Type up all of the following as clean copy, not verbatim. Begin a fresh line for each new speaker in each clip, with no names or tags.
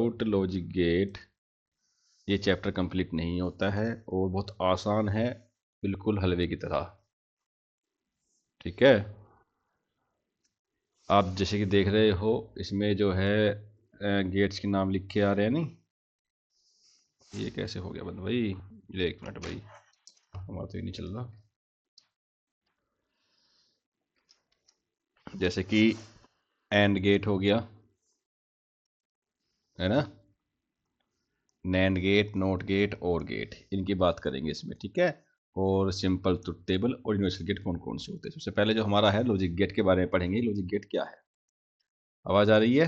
Without logic gate ये chapter complete नहीं होता है और बहुत आसान है, बिल्कुल हलवे की तरह। ठीक है, आप जैसे कि देख रहे हो इसमें जो है गेट्स के नाम लिख के आ रहे हैं। नहीं, ये कैसे हो गया बंद भाई? ये 1 मिनट भाई, हमारा तो ये नहीं चल रहा। जैसे कि एंड गेट हो गया, है ना, NAND gate, NOT gate, OR gate, इनकी बात करेंगे इसमें। ठीक है, और सिंपल ट्रुथ टेबल और यूनिवर्सल गेट कौन कौन से होते हैं। सबसे पहले जो हमारा है लॉजिक गेट के बारे में पढ़ेंगे। लॉजिक गेट क्या है? आवाज आ रही है?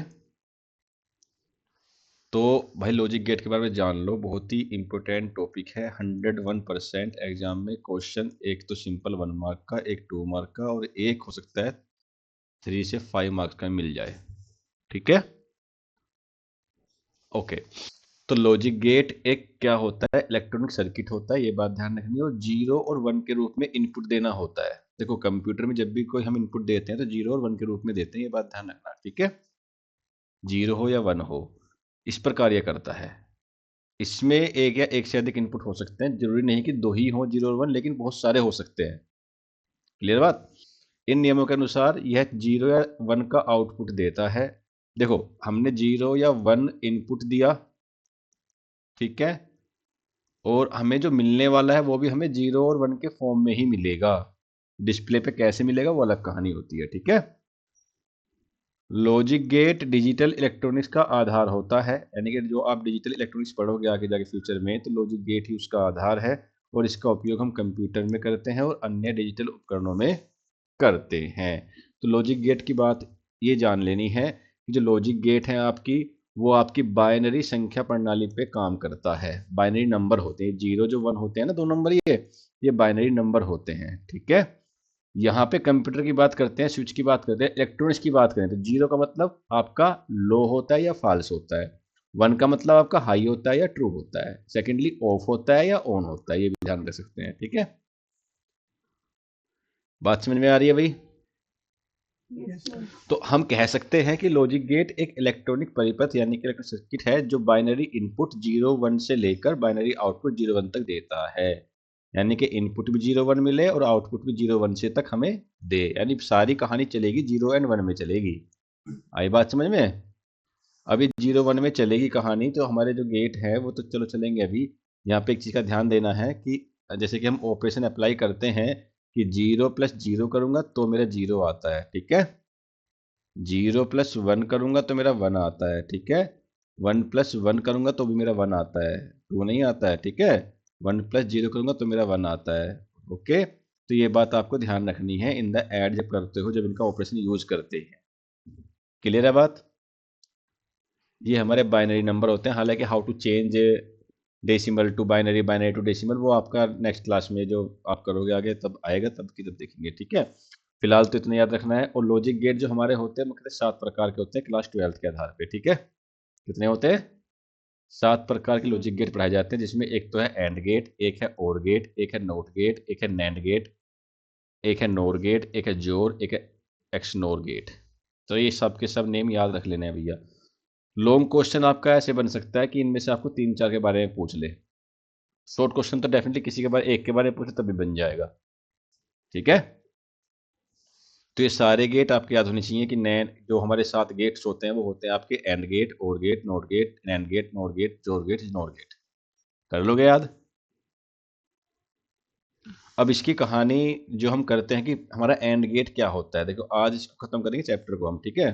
तो भाई लॉजिक गेट के बारे में जान लो, बहुत ही इंपॉर्टेंट टॉपिक है। 101% एग्जाम में क्वेश्चन, एक तो सिंपल 1 मार्क का, एक 2 मार्क का, और एक हो सकता है 3 से 5 मार्क्स का मिल जाए। ठीक है, ओके। तो लॉजिक गेट एक क्या होता है? इलेक्ट्रॉनिक सर्किट होता है, ये बात ध्यान रखनी है। और 0 और 1 के रूप में इनपुट देना होता है। देखो कंप्यूटर में जब भी कोई हम इनपुट देते हैं तो 0 और 1 के रूप में देते हैं, ये बात ध्यान रखना। ठीक है, 0 हो या 1 हो, इस पर कार्य करता है। इसमें एक या एक से अधिक इनपुट हो सकते हैं, जरूरी नहीं कि 2 ही हो 0 और 1, लेकिन बहुत सारे हो सकते हैं। क्लियर बात? इन नियमों के अनुसार यह 0 या 1 का आउटपुट देता है। देखो हमने 0 या 1 इनपुट दिया, ठीक है, और हमें जो मिलने वाला है वो भी हमें 0 और 1 के फॉर्म में ही मिलेगा। डिस्प्ले पे कैसे मिलेगा वो अलग कहानी होती है। ठीक है, लॉजिक गेट डिजिटल इलेक्ट्रॉनिक्स का आधार होता है, यानी कि जो आप डिजिटल इलेक्ट्रॉनिक्स पढ़ोगे आगे जाके फ्यूचर में, तो लॉजिक गेट ही उसका आधार है। और इसका उपयोग हम कंप्यूटर में करते हैं और अन्य डिजिटल उपकरणों में करते हैं। तो लॉजिक गेट की बात ये जान लेनी है कि जो लॉजिक गेट है आपकी, वो आपकी बाइनरी संख्या प्रणाली पे काम करता है। बाइनरी नंबर होते हैं, 0 जो 1 होते हैं ना, 2 नंबर, ये बाइनरी नंबर होते हैं। ठीक है, यहाँ पे कंप्यूटर की बात करते हैं, स्विच की बात करते हैं, इलेक्ट्रॉनिक्स की बात करें तो 0 का मतलब आपका लो होता है या फॉल्स होता है, 1 का मतलब आपका हाई होता है या ट्रू होता है, सेकेंडली ऑफ होता है या ऑन होता है, ये भी ध्यान रख सकते हैं। ठीक है, बात समझ में आ रही है भाई? तो हम कह सकते हैं कि लॉजिक गेट एक इलेक्ट्रॉनिक परिपथ यानी कि इलेक्ट्रॉनिक सर्किट है जो बाइनरी इनपुट 0 1 से लेकर बाइनरी आउटपुट 0 1 तक देता है। यानी कि इनपुट भी 0 1 मिले और आउटपुट भी 0 1 से तक हमें दे, यानी सारी कहानी चलेगी 0 एंड 1 में चलेगी। आई बात समझ में? अभी 0 1 में चलेगी कहानी, तो हमारे जो गेट है वो तो चलो चलेंगे। अभी यहाँ पे एक चीज का ध्यान देना है कि जैसे कि हम ऑपरेशन अप्लाई करते हैं कि 0 + 0 करूंगा तो मेरा 0 आता है। ठीक है, 0 + 1 करूंगा तो मेरा 1 आता है। ठीक है, 1 + 1 करूंगा तो भी मेरा 1 आता है, 2 नहीं आता है। ठीक है, 1 + 0 करूंगा तो मेरा 1 आता है। ओके, तो ये बात आपको ध्यान रखनी है इन द ऐड जब करते हो, जब इनका ऑपरेशन यूज करते हैं। क्लियर है बात? ये हमारे बाइनरी नंबर होते हैं। हालांकि how to change decimal to binary, binary to decimal, वो आपका नेक्स्ट क्लास में जो आप करोगे आगे तब आएगा, तब की तब देखेंगे। ठीक है, फिलहाल तो इतना याद रखना है। और लॉजिक गेट जो हमारे होते हैं मुख्यतः 7 प्रकार के होते हैं क्लास 12th के आधार पे। ठीक है, कितने होते हैं? 7 प्रकार के लॉजिक गेट पढ़ाए जाते हैं, जिसमें एक तो है एंड गेट, एक है और गेट, एक है नोट गेट, एक है नैंड गेट, एक है नोर गेट, एक है जोर, एक है एक्सनोर गेट। तो ये सब के सब नेम याद रख लेने हैं भैया। लॉन्ग क्वेश्चन आपका ऐसे बन सकता है कि इनमें से आपको 3 4 के बारे में पूछ ले। शॉर्ट क्वेश्चन तो डेफिनेटली किसी के बारे, एक के बारे में पूछे तभी बन जाएगा। ठीक है, तो ये सारे गेट आपके याद होने चाहिए कि नैन जो हमारे 7 गेट्स होते हैं वो होते हैं आपके AND gate, OR gate, NOT gate, NAND gate, NOR gate, XOR gate, XNOR gate. कर लोगे याद? अब इसकी कहानी जो हम करते हैं कि हमारा एंड गेट क्या होता है, देखो आज इसको खत्म करेंगे चैप्टर को हम। ठीक है,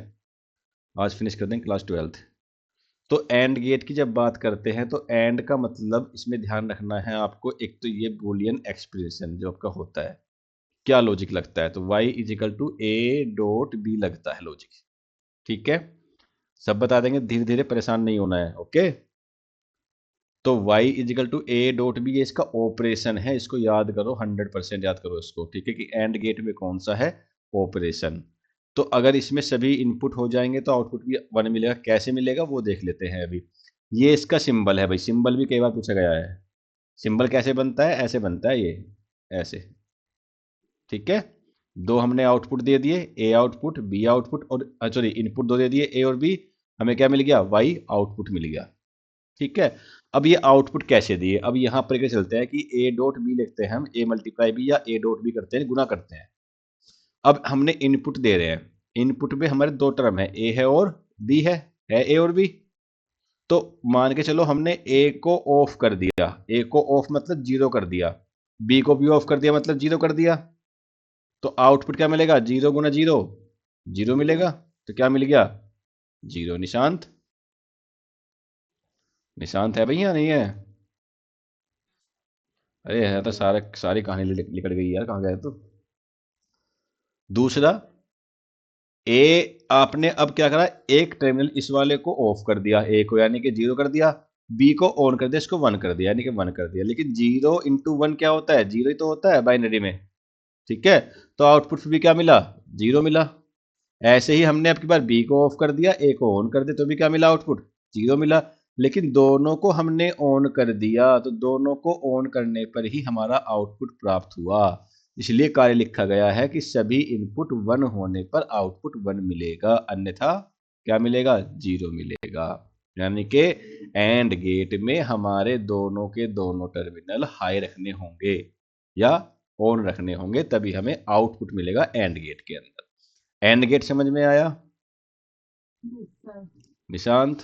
आज फिनिश कर देंगे क्लास 12th। तो एंड गेट की जब बात करते हैं तो एंड का मतलब इसमें ध्यान रखना है आपको, एक तो ये बूलियन एक्सप्रेशन जो आपका होता है, क्या लॉजिक लगता है, तो y = a.b लगता है लॉजिक। ठीक है, सब बता देंगे, धीरे धीरे, परेशान नहीं होना है। ओके, तो y = a.b ये इसका ऑपरेशन है, इसको याद करो, 100% याद करो इसको। ठीक है, कि एंड गेट में कौन सा है ऑपरेशन। तो अगर इसमें सभी इनपुट हो जाएंगे तो आउटपुट भी 1 मिलेगा। कैसे मिलेगा वो देख लेते हैं अभी। ये इसका सिंबल है भाई, सिंबल भी कई बार पूछा गया है। सिंबल कैसे बनता है? ऐसे बनता है, ये ऐसे। ठीक है, 2 हमने आउटपुट दे दिए, ए आउटपुट, बी आउटपुट, और सॉरी इनपुट 2 दे दिए, ए और बी, हमें क्या मिल गया, y आउटपुट मिल गया। ठीक है, अब ये आउटपुट कैसे दिए, अब यहां पर क्या चलते हैं कि a डॉट बी लिखते हैं हम, a मल्टीप्लाई बी या a डॉट बी करते हैं, गुना करते हैं। अब हमने इनपुट दे रहे हैं, इनपुट में हमारे दो टर्म है, a है और b है a और b। तो मान के चलो हमने a को ऑफ कर दिया, a को ऑफ मतलब जीरो कर दिया, b को भी ऑफ कर दिया मतलब जीरो कर दिया। तो आउटपुट क्या मिलेगा, जीरो गुना जीरो, जीरो मिलेगा। तो क्या मिल गया, जीरो निशांत। निशांत है भैया, नहीं है? अरे है तो सारी कहानी निकल गई यार, कहाँ गए तो। दूसरा, ए आपने अब क्या करा, एक टर्मिनल इस वाले को ऑफ कर दिया, ए को यानी कि जीरो कर दिया, बी को ऑन कर दिया, इसको वन कर दिया यानी कि वन कर दिया। लेकिन जीरो इंटू वन क्या होता है, जीरो ही तो होता है बाइनरी में। ठीक है, तो आउटपुट भी क्या मिला, जीरो मिला। ऐसे ही हमने अब की बार बी को ऑफ कर दिया, ए को ऑन कर दिया, तो भी क्या मिला, आउटपुट जीरो मिला। लेकिन दोनों को हमने ऑन कर दिया, तो दोनों को ऑन करने पर ही हमारा आउटपुट प्राप्त हुआ। इसलिए कार्य लिखा गया है कि सभी इनपुट वन होने पर आउटपुट वन मिलेगा, अन्यथा क्या मिलेगा, जीरो मिलेगा। यानी कि एंड गेट में हमारे दोनों के दोनों टर्मिनल हाई रखने होंगे या ऑन रखने होंगे, तभी हमें आउटपुट मिलेगा एंड गेट के अंदर। एंड गेट समझ में आया निशांत?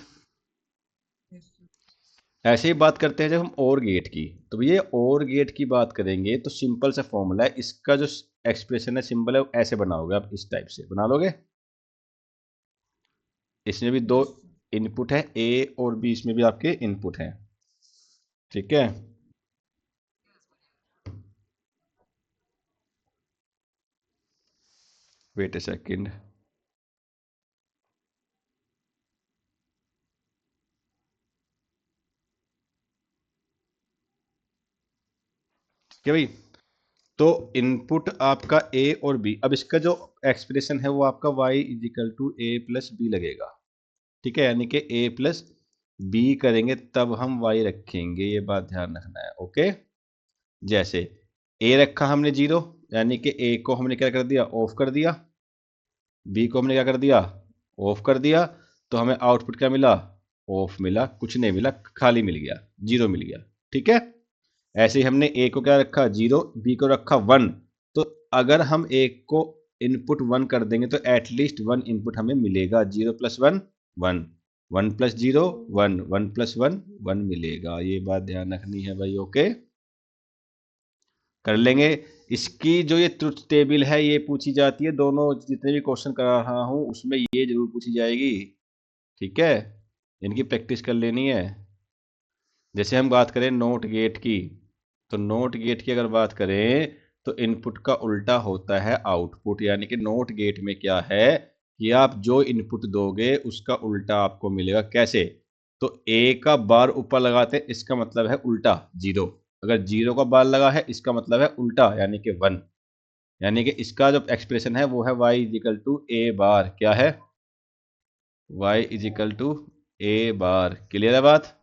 ऐसे ही बात करते हैं जब हम और गेट की, तो ये और गेट की बात करेंगे तो सिंपल सा फॉर्मूला है, इसका जो एक्सप्रेशन है सिंबल है वो ऐसे बनाओगे आप, इस टाइप से बना लोगे। इसमें भी दो इनपुट है, ए और बी, इसमें भी आपके इनपुट हैं। ठीक है, वेट ए सेकेंड। ठीक है भाई, तो इनपुट आपका ए और बी, अब इसका जो एक्सप्रेशन है वो आपका y equal to A plus B लगेगा। ठीक है, यानी कि a प्लस बी करेंगे तब हम y रखेंगे, ये बात ध्यान रखना है। ओके, जैसे a रखा हमने जीरो, यानी कि a को हमने क्या कर दिया, ऑफ कर दिया, b को हमने क्या कर दिया, ऑफ कर दिया, तो हमें आउटपुट क्या मिला, ऑफ मिला, कुछ नहीं मिला, खाली मिल गया, जीरो मिल गया। ठीक है, ऐसे ही हमने a को क्या रखा, जीरो, b को रखा वन। तो अगर हम a को इनपुट वन कर देंगे तो एटलीस्ट वन इनपुट हमें मिलेगा, zero plus one one, one plus zero one, one plus one one मिलेगा। ये बात ध्यान रखनी है भाई। ओके, कर लेंगे। इसकी जो ये ट्रुथ टेबल है ये पूछी जाती है, दोनों जितने भी क्वेश्चन करा रहा हूं उसमें ये जरूर पूछी जाएगी। ठीक है, इनकी प्रैक्टिस कर लेनी है। जैसे हम बात करें नोट गेट की, तो नोट गेट की अगर बात करें तो इनपुट का उल्टा होता है आउटपुट, यानी कि नोट गेट में क्या है कि आप जो इनपुट दोगे उसका उल्टा आपको मिलेगा। कैसे, तो ए का बार ऊपर लगाते हैं, इसका मतलब है उल्टा जीरो, अगर जीरो का बार लगा है इसका मतलब है उल्टा यानी कि वन। यानी कि इसका जो एक्सप्रेशन है वो है y equal to A bar, क्या है, y equal to A bar. Clear है बात?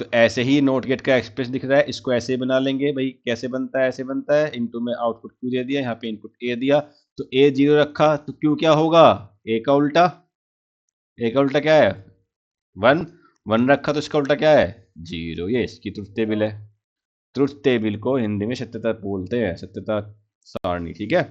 तो ऐसे ही नोट गेट का एक्सप्रेस दिख रहा है, इसको ऐसे ही बना लेंगे भाई। कैसे बनता है, ऐसे बनता है, इनटू में आउटपुट क्यू दे दिया, यहाँ पे इनपुट ए दिया, तो ए जीरो रखा तो क्यू क्या होगा, ए का उल्टा। ए का उल्टा क्या है, वन, वन रखा तो इसका उल्टा क्या है, जीरो। ये इसकी ट्रुथ टेबल है। ट्रुथ टेबल को हिंदी में सत्यता बोलते हैं, सत्यता सारणी। ठीक है,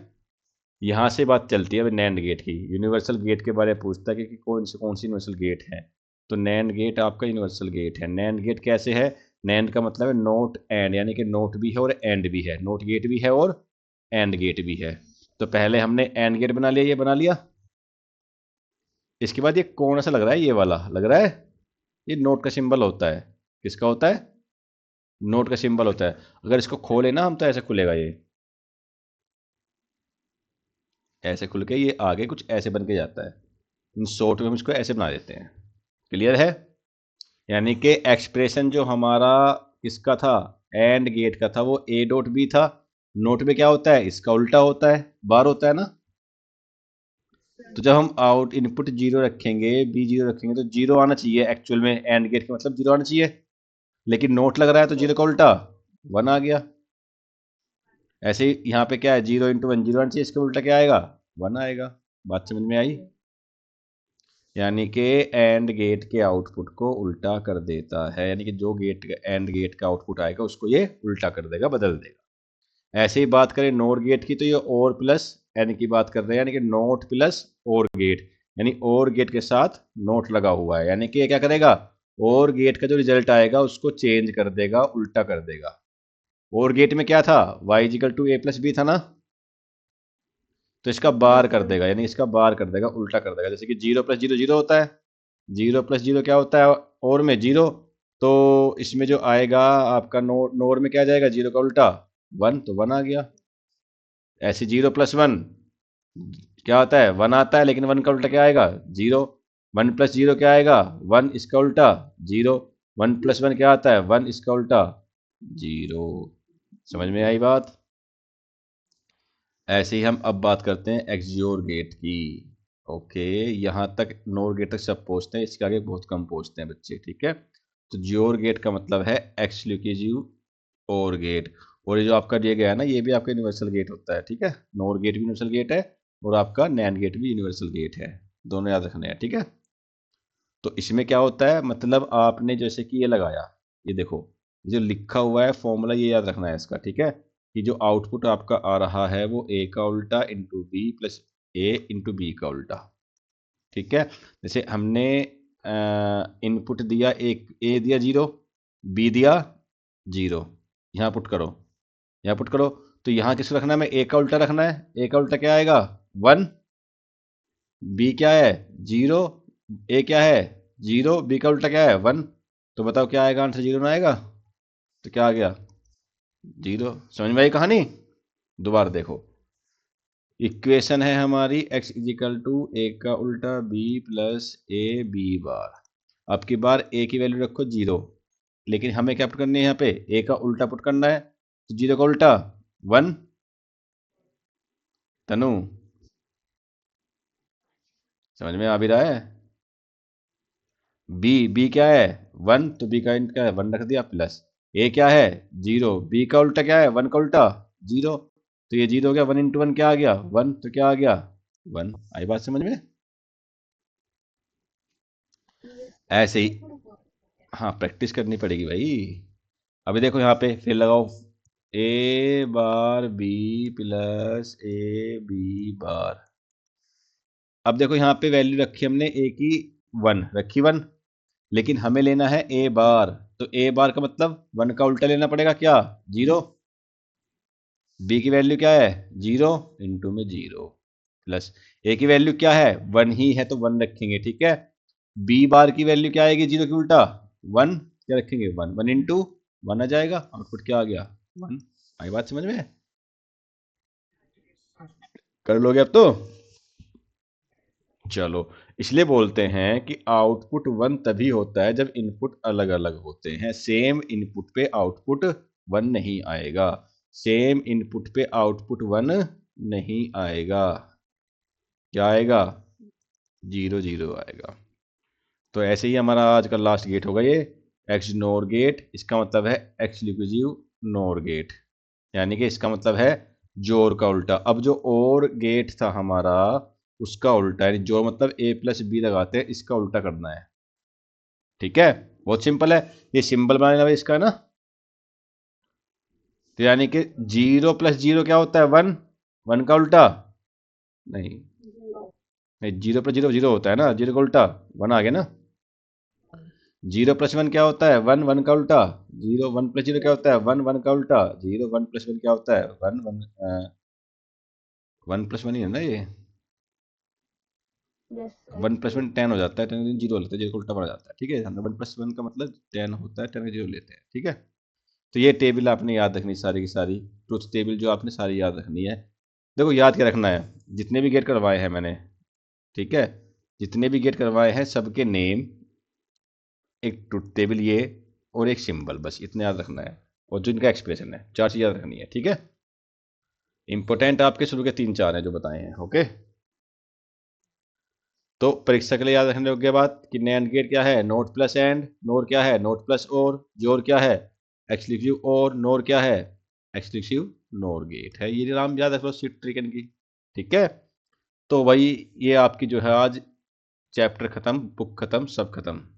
यहाँ से बात चलती है नैंड गेट की। यूनिवर्सल गेट के बारे में पूछता है कि कौन सी यूनिवर्सल गेट है, तो नैंड गेट आपका यूनिवर्सल गेट है। नैंड गेट कैसे है, नैंड का मतलब है नोट एंड, यानी कि नोट भी है और एंड भी है, नोट गेट भी है और एंड गेट भी है। तो पहले हमने एंड गेट बना लिया, ये बना लिया। इसके बाद ये कौन सा लग रहा है, ये वाला लग रहा है, ये नोट का सिंबल होता है। किसका होता है, नोट का सिंबल होता है। अगर इसको खोले ना हम तो ऐसे खुलेगा, ये ऐसे खुल के ये आगे कुछ ऐसे बन के जाता है। इन शॉर्ट में हम इसको ऐसे बना देते हैं। क्लियर है? यानी कि एक्सप्रेशन जो हमारा इसका था, एंड गेट का था, वो ए डॉट बी था। नोट में क्या होता है, इसका उल्टा होता है, बार होता है ना। तो जब हम आउट इनपुट जीरो रखेंगे, बी जीरो रखेंगे, तो जीरो आना चाहिए एक्चुअल में, एंड गेट का मतलब जीरो आना चाहिए। लेकिन नोट लग रहा है तो जीरो का उल्टा वन आ गया। ऐसे ही यहाँ पे क्या है, जीरो इंटू वन जीरो आना चाहिए, इसका उल्टा क्या आएगा, वन आएगा। बात समझ में आई? यानी कि एंड गेट के आउटपुट को उल्टा कर देता है, यानी कि जो गेट एंड गेट का आउटपुट आएगा उसको ये उल्टा कर देगा, बदल देगा। ऐसे ही बात करें नोर गेट की, तो ये और प्लस एन की बात कर रहे हैं, यानी कि नोट प्लस और गेट, यानी और गेट के साथ नोट लगा हुआ है, यानी कि ये क्या करेगा, और गेट का जो रिजल्ट आएगा उसको चेंज कर देगा, उल्टा कर देगा। और गेट में क्या था, y equal to A plus B था ना, तो इसका बार कर देगा, यानी इसका बार कर देगा, उल्टा कर देगा। जैसे कि जीरो प्लस जीरो जीरो होता है, जीरो प्लस जीरो क्या होता है, और में जीरो, तो इसमें जो आएगा आपका नोर में क्या जाएगा, जीरो का उल्टा वन, तो वन आ गया। ऐसे जीरो प्लस वन क्या होता है, वन आता है, लेकिन वन का उल्टा क्या आएगा, जीरो। वन प्लस जीरो क्या आएगा, वन, इसका उल्टा जीरो। वन प्लस वन क्या आता है, वन, इसका उल्टा जीरो। समझ में आई बात। ऐसे ही हम अब बात करते हैं एक्सयोर गेट की। ओके, यहाँ तक नोर गेट तक सब पहुंचते हैं, इसके आगे बहुत कम पहुंचते हैं बच्चे, ठीक है। तो ज्योर गेट का मतलब है एक्सक्लूसिव और गेट, और ये जो आपका दिया गया है ना, ये भी आपका यूनिवर्सल गेट होता है, ठीक है। नोर गेट भी यूनिवर्सल गेट है और आपका नैंड गेट भी यूनिवर्सल गेट है, दोनों याद रखने हैं, ठीक है। तो इसमें क्या होता है, मतलब आपने जैसे कि ये लगाया, ये देखो जो लिखा हुआ है फॉर्मूला, ये याद रखना है इसका, ठीक है। कि जो आउटपुट आपका आ रहा है वो ए का उल्टा इंटू बी प्लस ए इंटू बी का उल्टा, ठीक है। जैसे हमने इनपुट दिया, एक ए दिया जीरो, बी दिया जीरो, यहाँ पुट करो, यहाँ पुट करो। तो यहाँ किसको रखना है, मैं ए का उल्टा रखना है, ए का उल्टा क्या आएगा, वन। बी क्या है, जीरो। ए क्या है, जीरो, बी का उल्टा क्या है, वन। तो बताओ क्या आएगा आंसर, जीरो ना आएगा, तो क्या आ गया, जीरो। समझ में आई कहानी। दोबारा देखो, इक्वेशन है हमारी x इजिकल टू ए का उल्टा b plus A B bar. अब की बार a की वैल्यू रखो जीरो, लेकिन हमें क्या पुट करनी है, यहाँ पे a का उल्टा पुट करना है, तो जीरो का उल्टा वन। तनु, समझ में आ भी रहा है। बी क्या है, वन, तो बी का क्या है, वन रख दिया, प्लस ए क्या है, जीरो, बी का उल्टा क्या है, वन का उल्टा जीरो। तो ये जीरो हो गया, वन इंटू वन क्या आ गया, वन, तो क्या आ गया, वन। आई बात समझ में। ऐसे ही, हाँ प्रैक्टिस करनी पड़ेगी भाई। अभी देखो यहाँ पे फिर लगाओ, A bar B plus A B bar. अब देखो यहाँ पे वैल्यू रखी हमने ए की, वन रखी, वन, लेकिन हमें लेना है ए बार, तो ए बार का मतलब वन का उल्टा लेना पड़ेगा, क्या, जीरो। बी की वैल्यू क्या है, जीरो, इंटू में जीरो, प्लस ए की वैल्यू क्या है, वन ही है, तो वन रखेंगे, ठीक है। बी बार की वैल्यू क्या आएगी, जीरो की उल्टा वन, क्या रखेंगे, वन, वन इंटू वन आ जाएगा, आउटपुट क्या आ गया, वन। आई बात समझ में, कर लोगे अब तो। चलो, इसलिए बोलते हैं कि आउटपुट वन तभी होता है जब इनपुट अलग अलग होते हैं, सेम इनपुट पे आउटपुट वन नहीं आएगा, सेम इनपुट पे आउटपुट वन नहीं आएगा, क्या आएगा, जीरो जीरो आएगा। तो ऐसे ही हमारा आज का लास्ट गेट होगा ये एक्स नोर गेट, इसका मतलब है एक्सक्लूसिव नोर गेट, यानी कि इसका मतलब है जोर का उल्टा। अब जो और गेट था हमारा उसका उल्टा, यानी जोर मतलब ए प्लस बी लगाते हैं, इसका उल्टा करना है, ठीक है। बहुत सिंपल है, ये सिंबल बनाने वाला इसका है ना। तो यानी कि जीरो प्लस जीरो क्या होता है, वन, वन का उल्टा, नहीं नहीं, जीरो प्लस जीरो जीरो होता है ना, जीरो का उल्टा वन आ गया ना। जीरो प्लस वन क्या होता है, वन, वन का उल्टा जीरो। वन प्लस जीरो क्या होता है, वन, वन का उल्टा जीरो। वन प्लस वन क्या होता है, one, one, one plus one ही है ना ये। वन प्लस वन टेन हो जाता है, टेन जीरो लेते हैं, जीरो का उल्टा बना जाता है, ठीक है। वन प्लस वन का मतलब टेन होता है, टेन जीरो लेते हैं, ठीक है। तो ये टेबल आपने याद रखनी सारी की सारी, ट्रुथ टेबल जो आपने सारी याद रखनी है। देखो याद क्या रखना है, जितने भी गेट करवाए हैं मैंने, ठीक है, जितने भी गेट करवाए हैं सबके नेम, एक ट्रुथ टेबल ये, और एक सिंबल, बस इतना याद रखना है। और जो इनका एक्सप्रेशन है, चार चीज़ याद रखनी है, ठीक है। इंपॉर्टेंट आपके शुरू के तीन चार हैं जो बताए हैं, ओके। तो परीक्षा के लिए याद रखने योग्य बात कि नैंड गेट क्या है, नोट प्लस एंड, नोर क्या है, नोट प्लस और, जोर क्या है, एक्सक्लूसिव और, नोर क्या है, एक्सक्लूसिव नोर गेट है। ये नाम याद रख लो सीट ट्रिक इनकी, ठीक है। तो वही ये आपकी जो है आज चैप्टर खत्म, बुक खत्म, सब खत्म।